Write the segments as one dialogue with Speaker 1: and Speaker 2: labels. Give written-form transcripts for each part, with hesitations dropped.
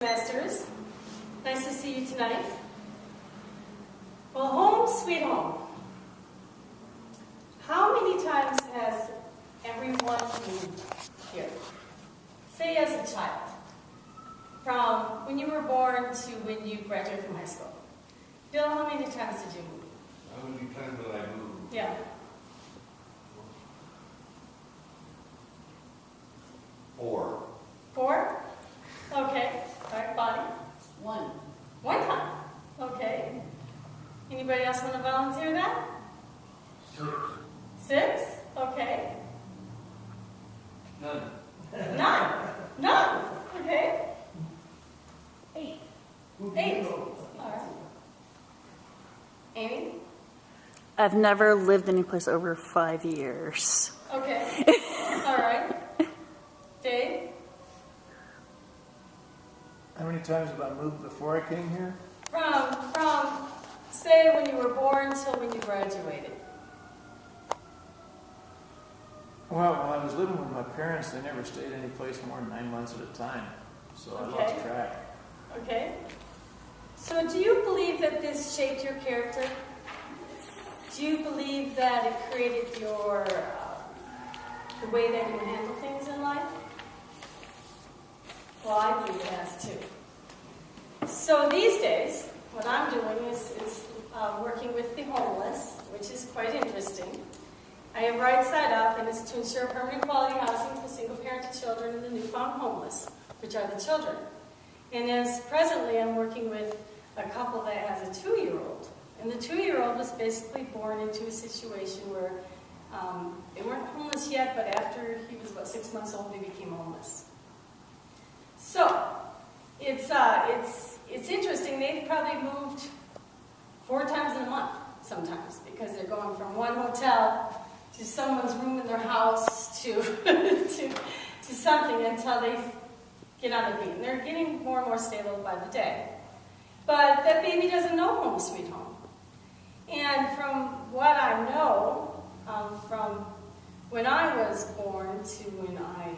Speaker 1: Masters. Nice to see you tonight. Well, home sweet home. How many times has everyone moved here? Say as a child. From when you were born to when you graduated from high school. Bill, how many times did you move?
Speaker 2: How many times did I move?
Speaker 1: Yeah.
Speaker 2: 4.
Speaker 1: 4? Okay. All right, Bonnie?
Speaker 3: 1.
Speaker 1: 1 time. Okay. Anybody else want to volunteer that?
Speaker 2: 6.
Speaker 1: 6? Okay.
Speaker 2: None.
Speaker 1: 9? None. Okay.
Speaker 3: 8.
Speaker 1: 8. All right. Amy?
Speaker 4: I've never lived anyplace over 5 years.
Speaker 1: Okay. All right. Dave?
Speaker 5: How many times have I moved before I came here?
Speaker 1: From say when you were born till when you graduated.
Speaker 5: Well, when I was living with my parents, they never stayed any place more than 9 months at a time. So I
Speaker 1: Okay.
Speaker 5: lost track.
Speaker 1: Okay. So do you believe that this shaped your character? Do you believe that it created your the way that you handle things in life? Well, I believe it has too. So these days, what I'm doing is working with the homeless, which is quite interesting. I have Right Side Up, and it's to ensure permanent quality housing for single-parented children and the newfound homeless, which are the children. And as presently, I'm working with a couple that has a 2-year-old. And the 2-year-old was basically born into a situation where they weren't homeless yet, but after he was about 6 months old, they became homeless. So, it's interesting. They've probably moved 4 times in a month sometimes because they're going from one hotel to someone's room in their house to to something until they get on their feet. And they're getting more and more stable by the day. But that baby doesn't know home sweet home. And from what I know, from when I was born to when I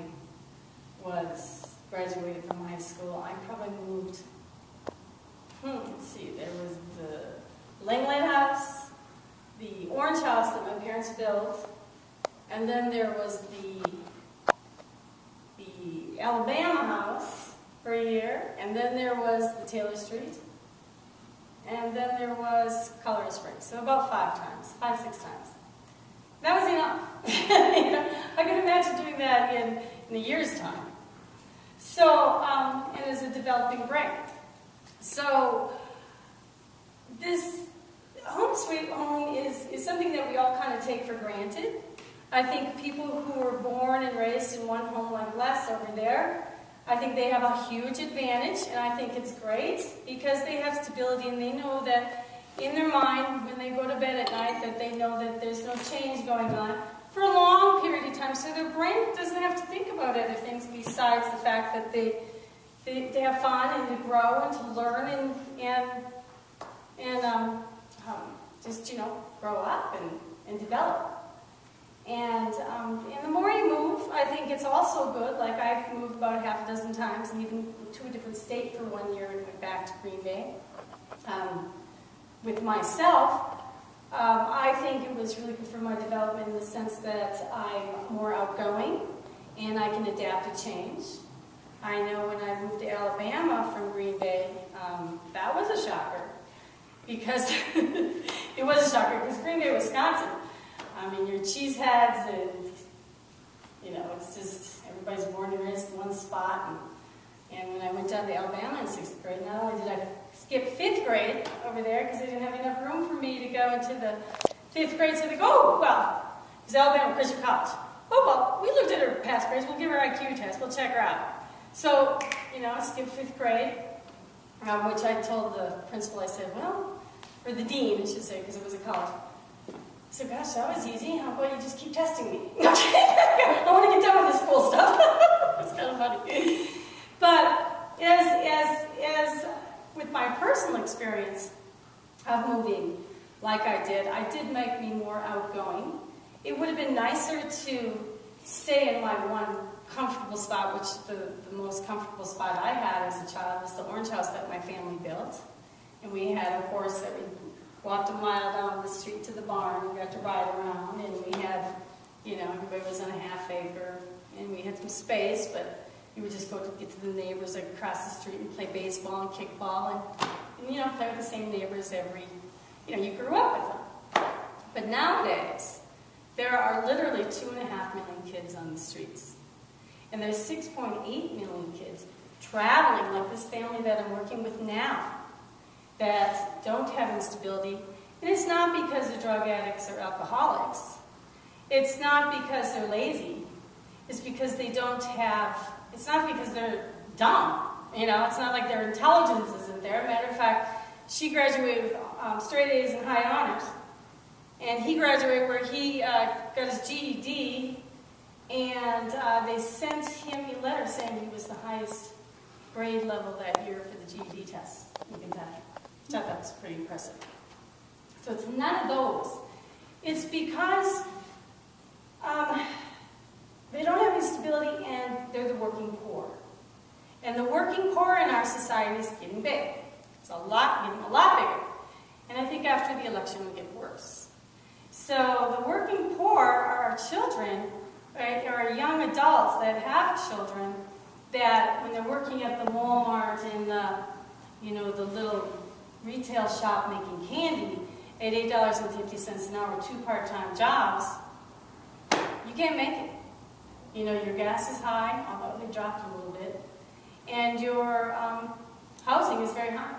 Speaker 1: was graduated from high school, I probably moved, let's see, there was the Langland house, the orange house that my parents built, and then there was the Alabama house for a year, and then there was the Taylor Street, and then there was Colorado Springs. So about 5, 6 times. That was enough. I could imagine doing that in a year's time. So, and as a developing brain. So, this home sweet home is something that we all kind of take for granted. I think people who were born and raised in one home like Les over there, I think they have a huge advantage, and I think it's great because they have stability and they know that in their mind when they go to bed at night that they know that there's no change going on for a long period of time, so their brain doesn't have to think about other things besides the fact that they have fun and to grow and to learn and just grow up and develop. And the more you move, I think it's also good. Like I've moved about 6 times, and even to a different state for 1 year and went back to Green Bay. With myself, I think it was really good for my development in the sense that I'm more outgoing and I can adapt to change. I know when I moved to Alabama from Green Bay, that was a shocker because it was a shocker because Green Bay, Wisconsin, I mean, your cheeseheads and, it's just everybody's born and raised in one spot. And when I went down to Alabama in 6th grade, not only did I skip 5th grade over there because they didn't have enough room for me to go into the 5th grade, so they go, oh, well, it's Alabama Christian College. Oh, well, we looked at her past grades. We'll give her IQ test. We'll check her out. So, I skipped 5th grade, which I told the principal, I said, well, or the dean, I should say, because it was a college. I said, gosh, that was easy. How about you just keep testing me? I want to get done with this school stuff. It's kind of funny. But as with my personal experience of moving like I did make me more outgoing. It would have been nicer to stay in my one comfortable spot, which the most comfortable spot I had as a child was the orange house that my family built. And we had a horse that we walked a mile down the street to the barn and got to ride around. And we had, everybody was on a half acre. And we had some space, but you would just go to get to the neighbors like across the street and play baseball and kickball and play with the same neighbors you grew up with them. But nowadays, there are literally 2.5 million kids on the streets. And there's 6.8 million kids traveling, like this family that I'm working with now, that don't have instability. And it's not because they're drug addicts or alcoholics. It's not because they're lazy. It's because they don't have, it's not because they're dumb. It's not like their intelligence isn't there. Matter of fact, she graduated with straight A's and high honors. And he graduated where he got his GED, and they sent him a letter saying he was the highest grade level that year for the GED test in Kentucky. I thought that was pretty impressive. So it's none of those. It's because they don't have any stability and they're the working poor. And the working poor in our society is getting big. It's getting a lot bigger. And I think after the election will get worse. So the working poor are our children, right, are young adults that have children that when they're working at the Walmart and the little retail shop making candy at $8.50 an hour, 2 part-time jobs, you can't make it. Your gas is high, although they dropped a little bit, and your housing is very high.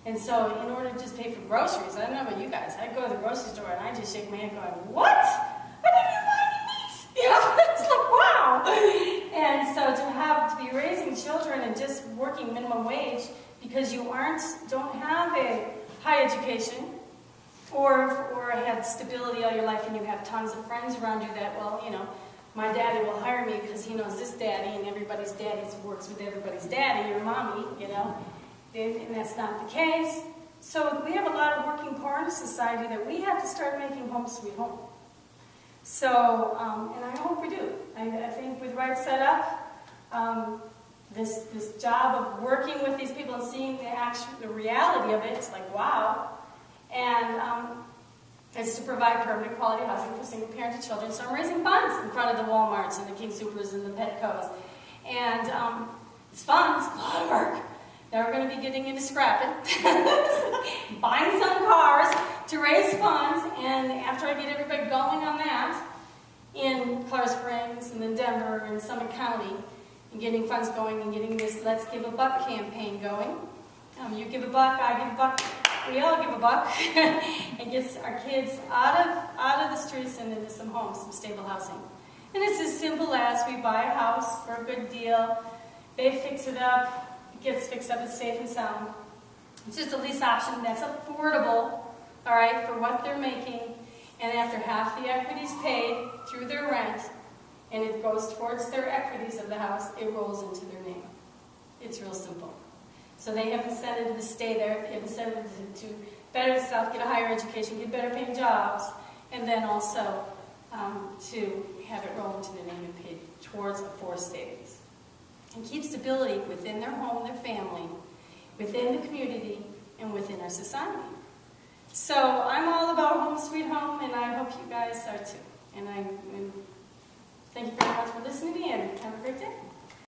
Speaker 1: And so in order to just pay for groceries, I don't know about you guys, I'd go to the grocery store and I'd just shake my head going, what? I didn't even buy any meat! It's like, wow! And so to be raising children and just working minimum wage because you don't have a high education or had stability all your life and you have tons of friends around you that, my daddy will hire me because he knows this daddy and everybody's daddy works with everybody's daddy or mommy, and that's not the case. So we have a lot of working poor in society that we have to start making home sweet home. So, and I hope we do. I think with the right setup, this job of working with these people and seeing the reality of it, it's like, wow. And it's to provide permanent quality housing for single-parented children. So I'm raising funds in front of the Walmarts and the King Soopers and the Petcos. And it's fun. It's a lot of work. Now we're going to be getting into scrapping, buying some cars to raise funds, and after I get everybody going on that, in Colorado Springs and then Denver and Summit County, and getting funds going and getting this Let's Give a Buck campaign going. You give a buck, I give a buck, we all give a buck, and gets our kids out of the streets and into some homes, some stable housing. And it's as simple as we buy a house for a good deal, they fix it up, gets fixed up, it's safe and sound. It's just a lease option that's affordable, all right, for what they're making, and after half the equity is paid through their rent, and it goes towards their equities of the house, it rolls into their name. It's real simple. So they have incentive to stay there, they have incentive to better themselves, get a higher education, get better paying jobs, and then also to have it roll into their name and paid towards a forced savings. And keep stability within their home, their family, within the community, and within our society. So I'm all about home sweet home, and I hope you guys are too. And thank you very much for listening to me, and have a great day.